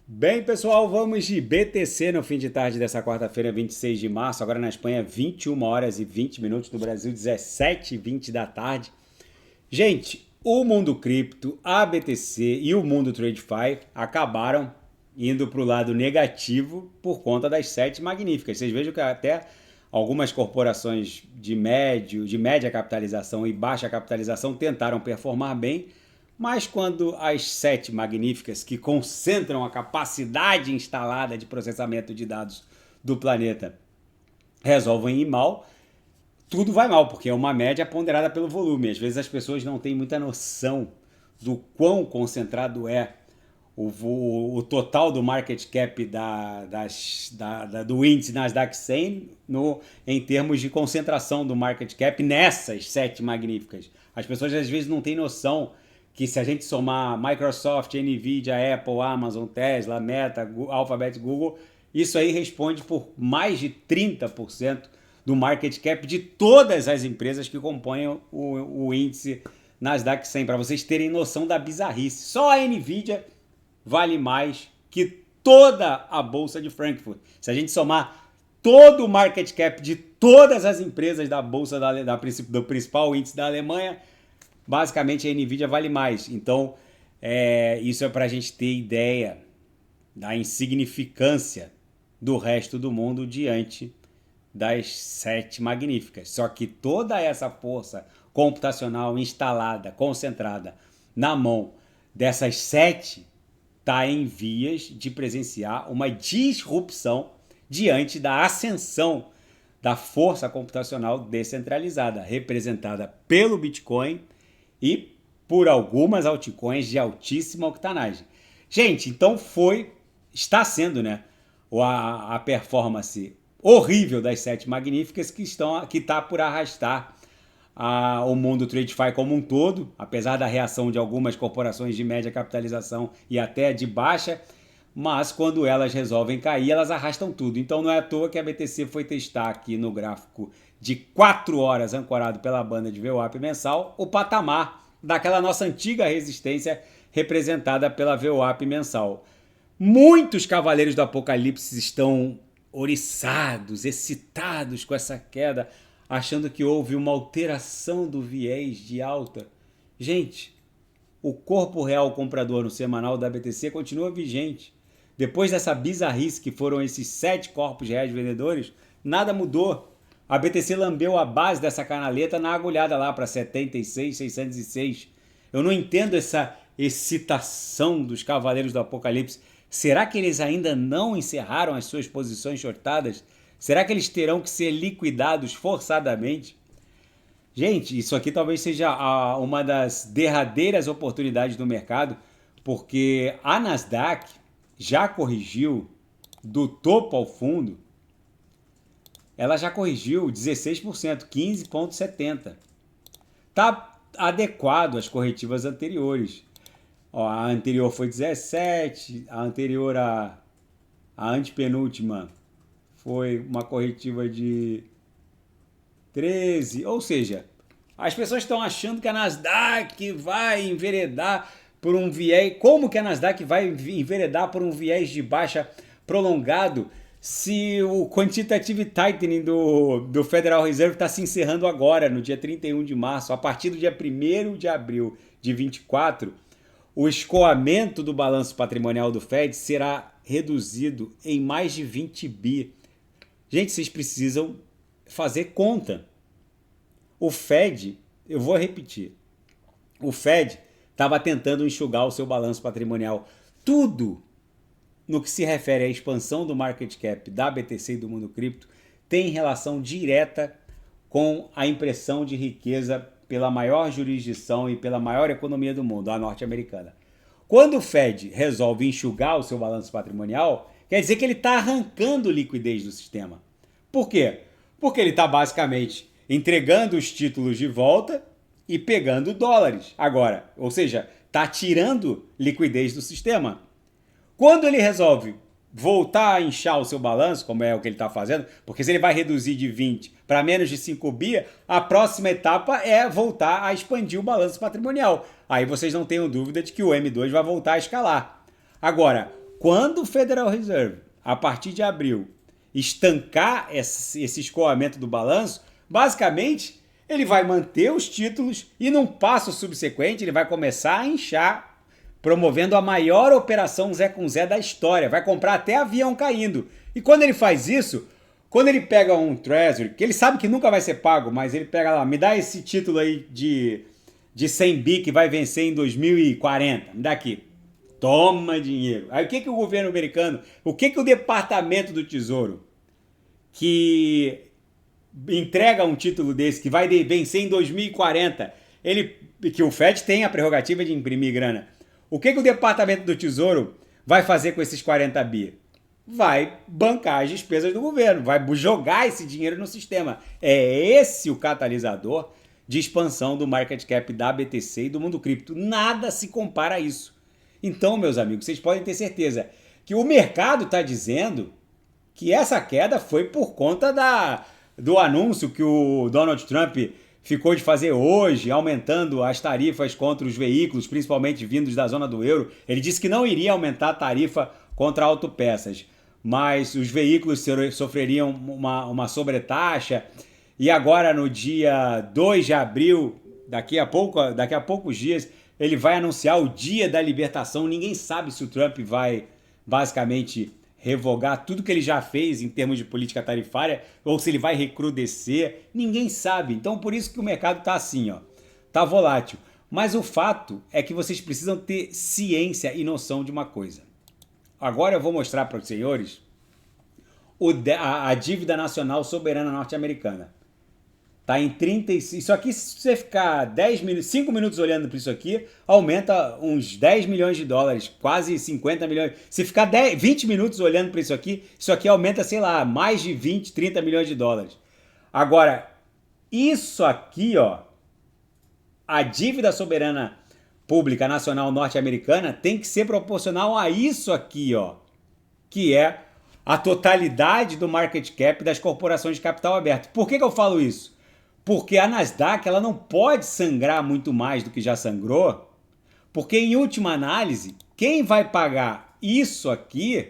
Bem, pessoal, vamos de BTC no fim de tarde dessa quarta-feira, 26 de março. Agora na Espanha, 21 horas e 20 minutos. No Brasil, 17h20 da tarde. Gente, o mundo cripto, a BTC e o mundo TradeFi acabaram indo para o lado negativo por conta das sete magníficas. Vocês vejam que até algumas corporações de média capitalização e baixa capitalização tentaram performar bem, mas quando as sete magníficas, que concentram a capacidade instalada de processamento de dados do planeta, resolvem ir mal, tudo vai mal, porque é uma média ponderada pelo volume. Às vezes as pessoas não têm muita noção do quão concentrado é o total do market cap do índice Nasdaq 100 em termos de concentração do market cap nessas sete magníficas. As pessoas às vezes não têm noção que se a gente somar Microsoft, Nvidia, Apple, Amazon, Tesla, Meta, Alphabet, Google, isso aí responde por mais de 30% do market cap de todas as empresas que compõem o índice Nasdaq 100, para vocês terem noção da bizarrice. Só a Nvidia vale mais que toda a Bolsa de Frankfurt. Se a gente somar todo o market cap de todas as empresas da Bolsa do principal índice da Alemanha, basicamente a Nvidia vale mais. Então, isso é para a gente ter ideia da insignificância do resto do mundo diante das sete magníficas. Só que toda essa força computacional instalada, concentrada na mão dessas sete, está em vias de presenciar uma disrupção diante da ascensão da força computacional descentralizada, representada pelo Bitcoin e por algumas altcoins de altíssima octanagem. Gente, então está sendo, né, a performance horrível das sete magníficas que está por arrastar o mundo TradeFi como um todo, apesar da reação de algumas corporações de média capitalização e até de baixa, mas quando elas resolvem cair, elas arrastam tudo. Então não é à toa que a BTC foi testar aqui no gráfico de 4 horas, ancorado pela banda de VWAP mensal, o patamar daquela nossa antiga resistência representada pela VWAP mensal. Muitos cavaleiros do apocalipse estão oriçados, excitados com essa queda, achando que houve uma alteração do viés de alta. Gente, o corpo real comprador no semanal da BTC continua vigente. Depois dessa bizarrice que foram esses 7 corpos reais vendedores, nada mudou. A BTC lambeu a base dessa canaleta na agulhada lá para 76,606. Eu não entendo essa excitação dos cavaleiros do apocalipse. Será que eles ainda não encerraram as suas posições shortadas? Será que eles terão que ser liquidados forçadamente? Gente, isso aqui talvez seja uma das derradeiras oportunidades do mercado, porque a Nasdaq já corrigiu do topo ao fundo, ela já corrigiu 16%, 15,70%. Está adequado às corretivas anteriores. Ó, a anterior foi 17%, a anterior, a antepenúltima, foi uma corretiva de 13%. Ou seja, as pessoas estão achando que a Nasdaq vai enveredar por um viés. Como que a Nasdaq vai enveredar por um viés de baixa prolongado se o quantitative tightening do Federal Reserve está se encerrando agora, no dia 31 de março? A partir do dia 1º de abril de 24, o escoamento do balanço patrimonial do Fed será reduzido em mais de 20 bi. Gente, vocês precisam fazer conta. O Fed, eu vou repetir, o Fed estava tentando enxugar o seu balanço patrimonial. Tudo no que se refere à expansão do market cap da BTC e do mundo cripto tem relação direta com a impressão de riqueza pela maior jurisdição e pela maior economia do mundo, a norte-americana. Quando o Fed resolve enxugar o seu balanço patrimonial, quer dizer que ele está arrancando liquidez do sistema. Por quê? Porque ele está basicamente entregando os títulos de volta e pegando dólares agora. Ou seja, está tirando liquidez do sistema. Quando ele resolve voltar a inchar o seu balanço, como é o que ele está fazendo, porque se ele vai reduzir de 20 para menos de 5 bi, a próxima etapa é voltar a expandir o balanço patrimonial. Aí vocês não tenham dúvida de que o M2 vai voltar a escalar. Agora, quando o Federal Reserve, a partir de abril, estancar esse escoamento do balanço, basicamente ele vai manter os títulos e num passo subsequente ele vai começar a inchar, promovendo a maior operação Zé com Zé da história. Vai comprar até avião caindo. E quando ele faz isso, quando ele pega um Treasury, que ele sabe que nunca vai ser pago, mas ele pega lá, me dá esse título aí de 100 bi que vai vencer em 2040, me dá aqui. Toma dinheiro. Aí o que o governo americano, o que o Departamento do Tesouro, que entrega um título desse, que vai vencer em 2040, que o Fed tem a prerrogativa de imprimir grana, o que o Departamento do Tesouro vai fazer com esses 40 bi? Vai bancar as despesas do governo, vai jogar esse dinheiro no sistema. É esse o catalisador de expansão do market cap da BTC e do mundo cripto. Nada se compara a isso. Então, meus amigos, vocês podem ter certeza que o mercado está dizendo que essa queda foi por conta do anúncio que o Donald Trump ficou de fazer hoje, aumentando as tarifas contra os veículos, principalmente vindos da zona do euro. Ele disse que não iria aumentar a tarifa contra autopeças, mas os veículos sofreriam uma sobretaxa. E agora, no dia 2 de abril, daqui a poucos dias, ele vai anunciar o dia da libertação. Ninguém sabe se o Trump vai, basicamente, revogar tudo que ele já fez em termos de política tarifária ou se ele vai recrudescer. Ninguém sabe. Então, por isso que o mercado está assim, ó, tá volátil. Mas o fato é que vocês precisam ter ciência e noção de uma coisa. Agora eu vou mostrar para os senhores a dívida nacional soberana norte-americana. Tá em 35. Isso aqui, se você ficar 5 minutos olhando para isso aqui, aumenta uns 10 milhões de dólares, quase 50 milhões. Se ficar 20 minutos olhando para isso aqui aumenta, sei lá, mais de 20, 30 milhões de dólares. Agora, isso aqui, ó, a dívida soberana pública nacional norte-americana tem que ser proporcional a isso aqui, ó, que é a totalidade do market cap das corporações de capital aberto. Por que eu falo isso? Porque a Nasdaq ela não pode sangrar muito mais do que já sangrou, porque em última análise, quem vai pagar isso aqui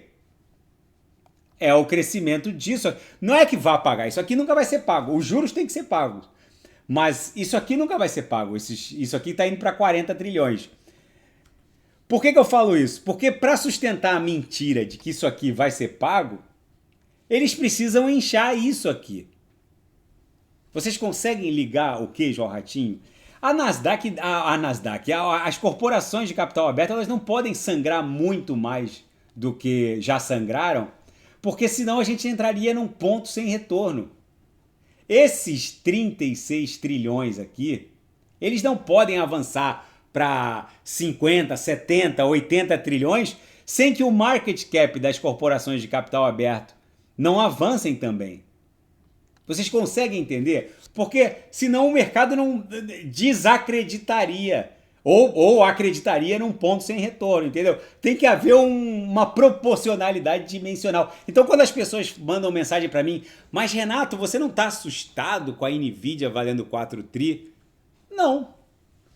é o crescimento disso. Não é que vá pagar, isso aqui nunca vai ser pago. Os juros têm que ser pagos, mas isso aqui nunca vai ser pago. Isso aqui está indo para 40 trilhões. Por que eu falo isso? Porque para sustentar a mentira de que isso aqui vai ser pago, eles precisam inchar isso aqui. Vocês conseguem ligar o queijo ao ratinho? As corporações de capital aberto, elas não podem sangrar muito mais do que já sangraram, porque senão a gente entraria num ponto sem retorno. Esses 36 trilhões aqui, eles não podem avançar para 50, 70, 80 trilhões sem que o market cap das corporações de capital aberto não avancem também. Vocês conseguem entender? Porque senão o mercado não desacreditaria ou acreditaria num ponto sem retorno, entendeu? Tem que haver uma proporcionalidade dimensional. Então quando as pessoas mandam mensagem para mim, mas Renato, você não está assustado com a Nvidia valendo 4 tri? Não.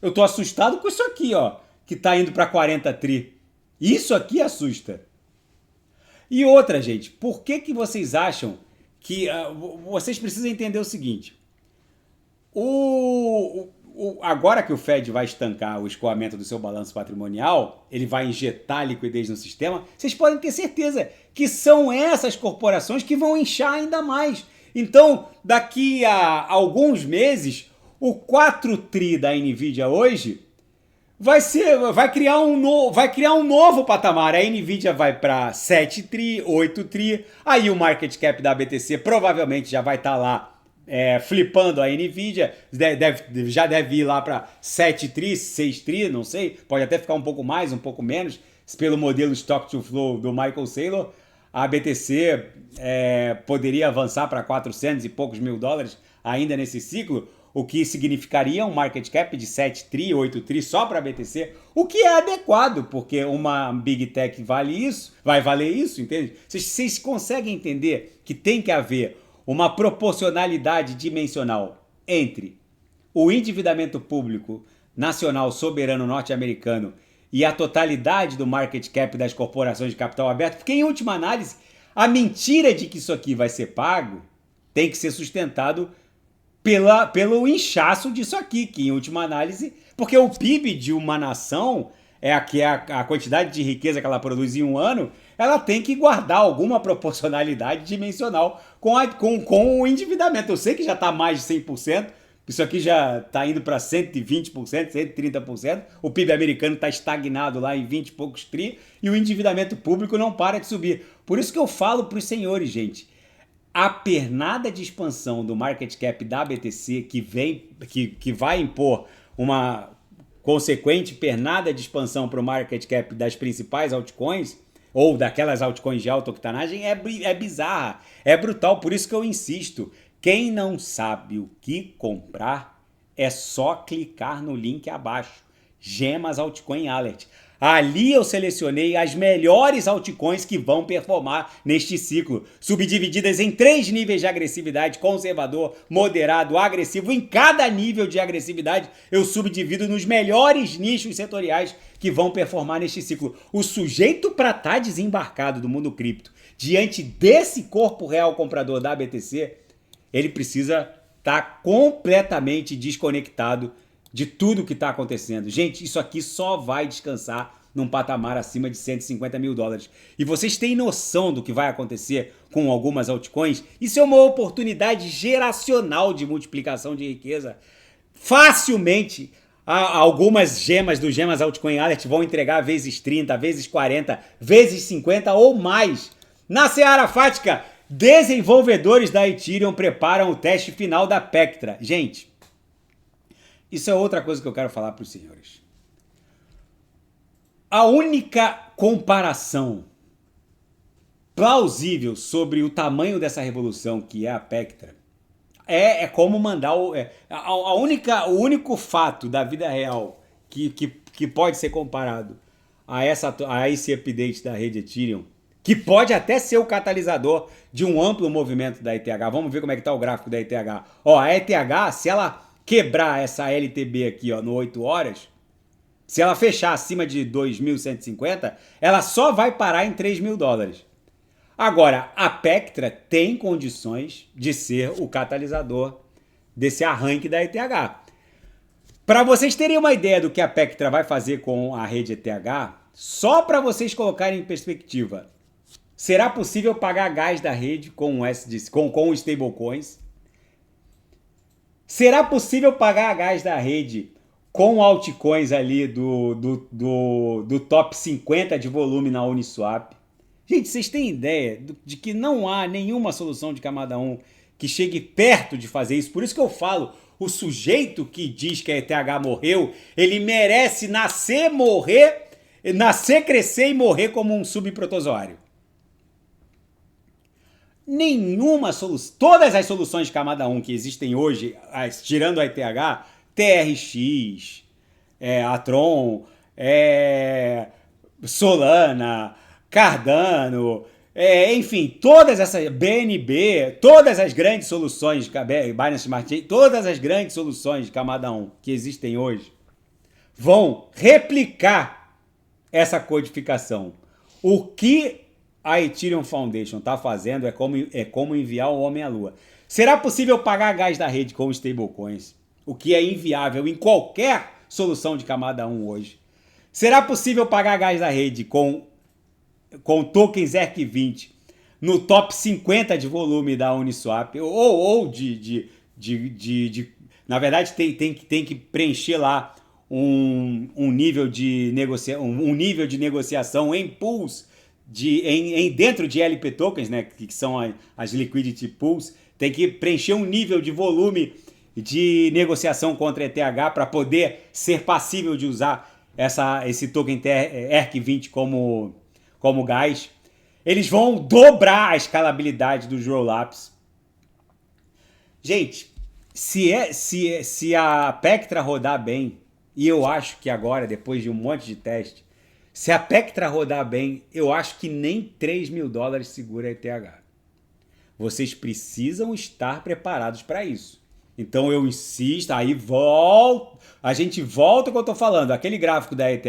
Eu estou assustado com isso aqui, ó, que está indo para 40 tri. Isso aqui assusta. E outra, gente, por que vocês acham que vocês precisam entender o seguinte: agora que o Fed vai estancar o escoamento do seu balanço patrimonial, ele vai injetar liquidez no sistema, vocês podem ter certeza que são essas corporações que vão inchar ainda mais. Então, daqui a alguns meses, o 4 tri da Nvidia hoje vai criar um novo patamar. A Nvidia vai para 7 tri, 8 tri, aí o market cap da BTC provavelmente já vai estar lá flipando a Nvidia, já deve ir lá para 7 tri, 6 tri, não sei, pode até ficar um pouco mais, um pouco menos, pelo modelo Stock to Flow do Michael Saylor. A BTC poderia avançar para 400 e poucos mil dólares ainda nesse ciclo, o que significaria um market cap de 7 tri, 8 tri só para a BTC, o que é adequado, porque uma Big Tech vai valer isso, entende? Vocês conseguem entender que tem que haver uma proporcionalidade dimensional entre o endividamento público nacional soberano norte-americano e a totalidade do market cap das corporações de capital aberto, porque em última análise, a mentira de que isso aqui vai ser pago tem que ser sustentado pelo inchaço disso aqui, que em última análise, porque o PIB de uma nação, a quantidade de riqueza que ela produz em um ano, ela tem que guardar alguma proporcionalidade dimensional com o endividamento. Eu sei que já está mais de 100%, isso aqui já está indo para 120%, 130%, o PIB americano está estagnado lá em 20 e poucos tri, e o endividamento público não para de subir. Por isso que eu falo para os senhores, gente, a pernada de expansão do market cap da BTC que vai impor uma consequente pernada de expansão para o market cap das principais altcoins, ou daquelas altcoins de alta octanagem, é bizarra, é brutal. Por isso que eu insisto, quem não sabe o que comprar, é só clicar no link abaixo, Gemas Altcoin Alert. Ali eu selecionei as melhores altcoins que vão performar neste ciclo, subdivididas em 3 níveis de agressividade: conservador, moderado, agressivo. Em cada nível de agressividade eu subdivido nos melhores nichos setoriais que vão performar neste ciclo. O sujeito para estar desembarcado do mundo cripto diante desse corpo real comprador da BTC, ele precisa estar completamente desconectado de tudo que está acontecendo. Gente, isso aqui só vai descansar num patamar acima de 150 mil dólares. E vocês têm noção do que vai acontecer com algumas altcoins? Isso é uma oportunidade geracional de multiplicação de riqueza. Facilmente, algumas gemas do Gemas Altcoin Alert vão entregar vezes 30, vezes 40, vezes 50 ou mais. Na seara fática, desenvolvedores da Ethereum preparam o teste final da Pectra. Gente, isso é outra coisa que eu quero falar para os senhores. A única comparação plausível sobre o tamanho dessa revolução que é a Pectra é como mandar o único fato da vida real que pode ser comparado a esse update da rede Ethereum, que pode até ser o catalisador de um amplo movimento da ETH. Vamos ver como é que está o gráfico da ETH. Ó, a ETH, se ela quebrar essa LTB aqui, ó, no 8 horas, se ela fechar acima de 2.150, ela só vai parar em 3 mil dólares. Agora, a Pectra tem condições de ser o catalisador desse arranque da ETH. Para vocês terem uma ideia do que a Pectra vai fazer com a rede ETH, só para vocês colocarem em perspectiva, será possível pagar gás da rede com stablecoins? Será possível pagar gás da rede com altcoins ali do top 50 de volume na Uniswap? Gente, vocês têm ideia de que não há nenhuma solução de camada 1 que chegue perto de fazer isso? Por isso que eu falo, o sujeito que diz que a ETH morreu, ele merece nascer, crescer e morrer como um subprotozoário. Nenhuma solução, todas as soluções de camada 1 que existem hoje, tirando a ETH, TRX, a Tron, Solana, Cardano, enfim, todas essas BNB, todas as grandes soluções, Binance Smart Chain, todas as grandes soluções de camada 1 que existem hoje vão replicar essa codificação. O que a Ethereum Foundation está fazendo é como enviar o homem à lua. Será possível pagar gás da rede com stablecoins, o que é inviável em qualquer solução de camada 1 hoje? Será possível pagar gás da rede com tokens ERC20 no top 50 de volume da Uniswap, na verdade tem que preencher lá um nível de negociação em pools dentro de LP tokens, né, que são as liquidity pools. Tem que preencher um nível de volume de negociação contra ETH para poder ser passível de usar esse token ERC20 como gás. Eles vão dobrar a escalabilidade dos rollups. Gente, se a Pectra rodar bem, e eu acho que agora, depois de um monte de teste, se a Pectra rodar bem, eu acho que nem 3 mil dólares segura a ETH. Vocês precisam estar preparados para isso. Então eu insisto, a gente volta ao que eu estou falando. Aquele gráfico da ETH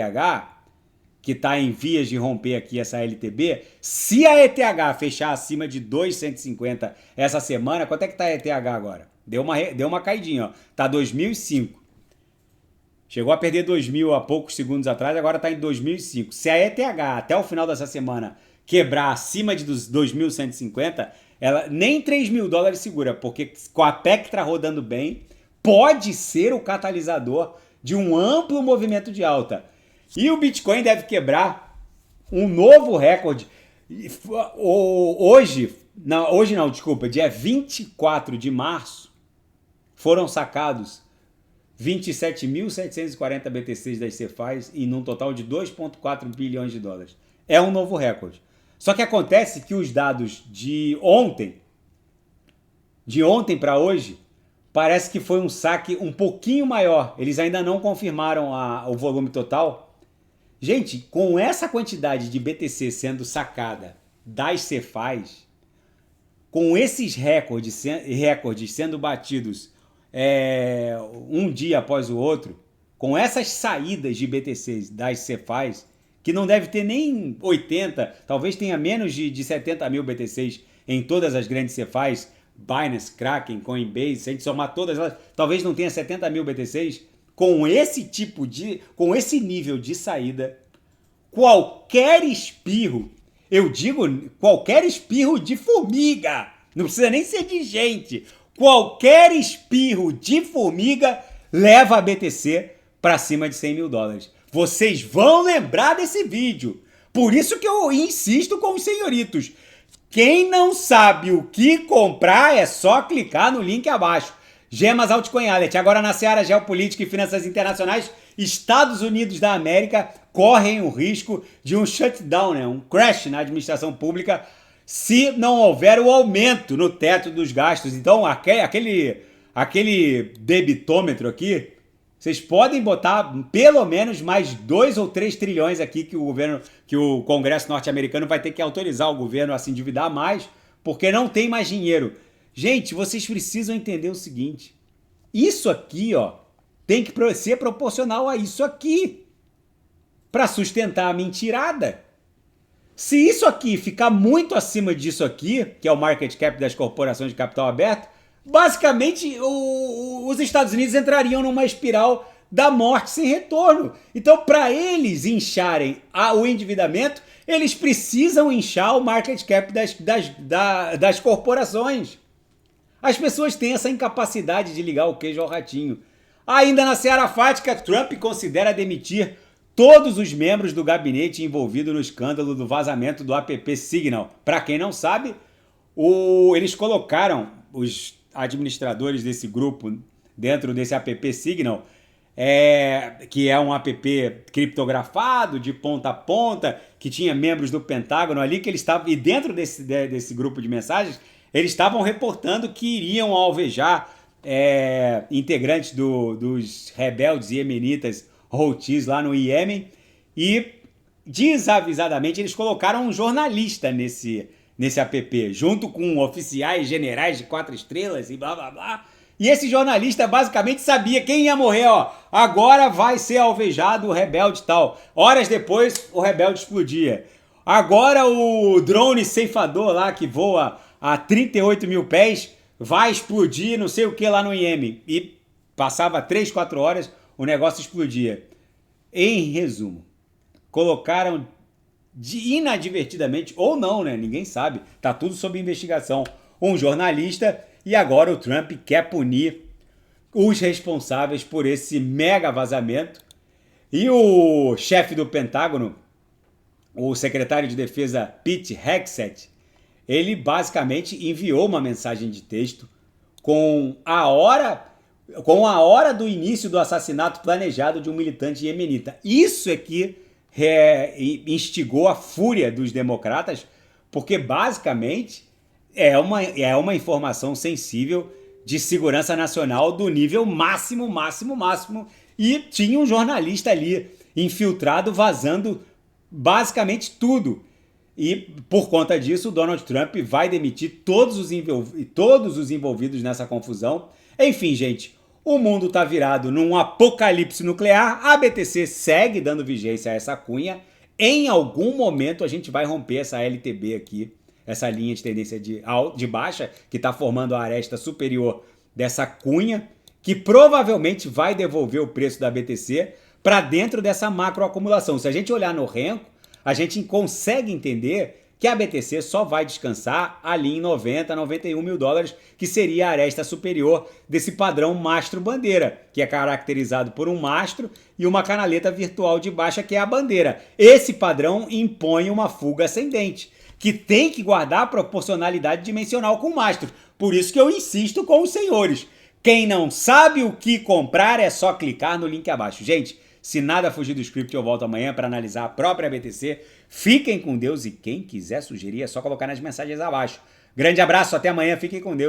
que está em vias de romper aqui essa LTB, se a ETH fechar acima de 2,150 essa semana, quanto é que está a ETH agora? Deu uma caidinha, ó. Tá 2005. Chegou a perder 2.000 há poucos segundos atrás, agora está em 2005. Se a ETH até o final dessa semana quebrar acima de 2.150, ela nem 3 mil dólares segura, porque com a Pectra rodando bem, pode ser o catalisador de um amplo movimento de alta. E o Bitcoin deve quebrar um novo recorde. Hoje não, desculpa, dia 24 de março, foram sacados 27.740 BTCs das Cephais e num total de 2,4 bilhões de dólares. É um novo recorde. Só que acontece que os dados de ontem para hoje, parece que foi um saque um pouquinho maior. Eles ainda não confirmaram o volume total. Gente, com essa quantidade de BTC sendo sacada das Cephais, com esses recordes sendo batidos um dia após o outro, com essas saídas de BTCs das Cephais, que não deve ter nem 80, talvez tenha menos de 70 mil BTCs em todas as grandes Cephais, Binance, Kraken, Coinbase, se a gente somar todas elas, talvez não tenha 70 mil BTCs, com esse nível de saída, qualquer espirro, eu digo qualquer espirro de formiga, não precisa nem ser de gente, qualquer espirro de formiga leva a BTC para cima de 100 mil dólares. Vocês vão lembrar desse vídeo. Por isso que eu insisto com os senhoritos. Quem não sabe o que comprar é só clicar no link abaixo. Gemas Altcoin Alert. Agora na seara geopolítica e finanças internacionais, Estados Unidos da América correm o risco de um shutdown, um crash na administração pública, se não houver o aumento no teto dos gastos. Então, aquele debitômetro aqui, vocês podem botar pelo menos mais 2 ou 3 trilhões aqui que o Congresso norte-americano vai ter que autorizar o governo a se endividar mais, porque não tem mais dinheiro. Gente, vocês precisam entender o seguinte, isso aqui, tem que ser proporcional a isso aqui, para sustentar a mentirada. Se isso aqui ficar muito acima disso aqui, que é o market cap das corporações de capital aberto, basicamente os Estados Unidos entrariam numa espiral da morte sem retorno. Então, para eles incharem o endividamento, eles precisam inchar o market cap das corporações. As pessoas têm essa incapacidade de ligar o queijo ao ratinho. Ainda na seara fática, Trump considera demitir todos os membros do gabinete envolvido no escândalo do vazamento do app Signal. Para quem não sabe, eles colocaram os administradores desse grupo dentro desse app Signal, que é um app criptografado de ponta a ponta, que tinha membros do Pentágono ali, que eles estavam, e dentro desse grupo de mensagens, eles estavam reportando que iriam alvejar integrantes dos rebeldes iemenitas Houthis lá no Iêmen, e desavisadamente eles colocaram um jornalista nesse app, junto com oficiais generais de 4 estrelas e blá blá blá. E esse jornalista basicamente sabia quem ia morrer, agora vai ser alvejado o rebelde tal. Horas depois, o rebelde explodia. Agora o drone ceifador lá, que voa a 38 mil pés, vai explodir não sei o que lá no Iêmen. E passava 3, 4 horas, o negócio explodia. Em resumo, colocaram inadvertidamente, ou não, né? Ninguém sabe, tá tudo sob investigação, um jornalista, e agora o Trump quer punir os responsáveis por esse mega vazamento. E o chefe do Pentágono, o secretário de Defesa Pete Hegseth, ele basicamente enviou uma mensagem de texto com a hora do início do assassinato planejado de um militante iemenita. Isso é que instigou a fúria dos democratas, porque basicamente é uma informação sensível de segurança nacional do nível máximo, e tinha um jornalista ali infiltrado vazando basicamente tudo. E por conta disso, o Donald Trump vai demitir todos os envolvidos nessa confusão. Enfim, gente, o mundo está virado num apocalipse nuclear, a BTC segue dando vigência a essa cunha, em algum momento a gente vai romper essa LTB aqui, essa linha de tendência de baixa, que está formando a aresta superior dessa cunha, que provavelmente vai devolver o preço da BTC para dentro dessa macroacumulação. Se a gente olhar no Renko, a gente consegue entender que a BTC só vai descansar ali em 90, 91 mil dólares, que seria a aresta superior desse padrão mastro-bandeira, que é caracterizado por um mastro e uma canaleta virtual de baixa, que é a bandeira. Esse padrão impõe uma fuga ascendente, que tem que guardar a proporcionalidade dimensional com o mastro. Por isso que eu insisto com os senhores. Quem não sabe o que comprar é só clicar no link abaixo. Gente, se nada fugir do script, eu volto amanhã para analisar a própria BTC. Fiquem com Deus e quem quiser sugerir é só colocar nas mensagens abaixo. Grande abraço, até amanhã, fiquem com Deus.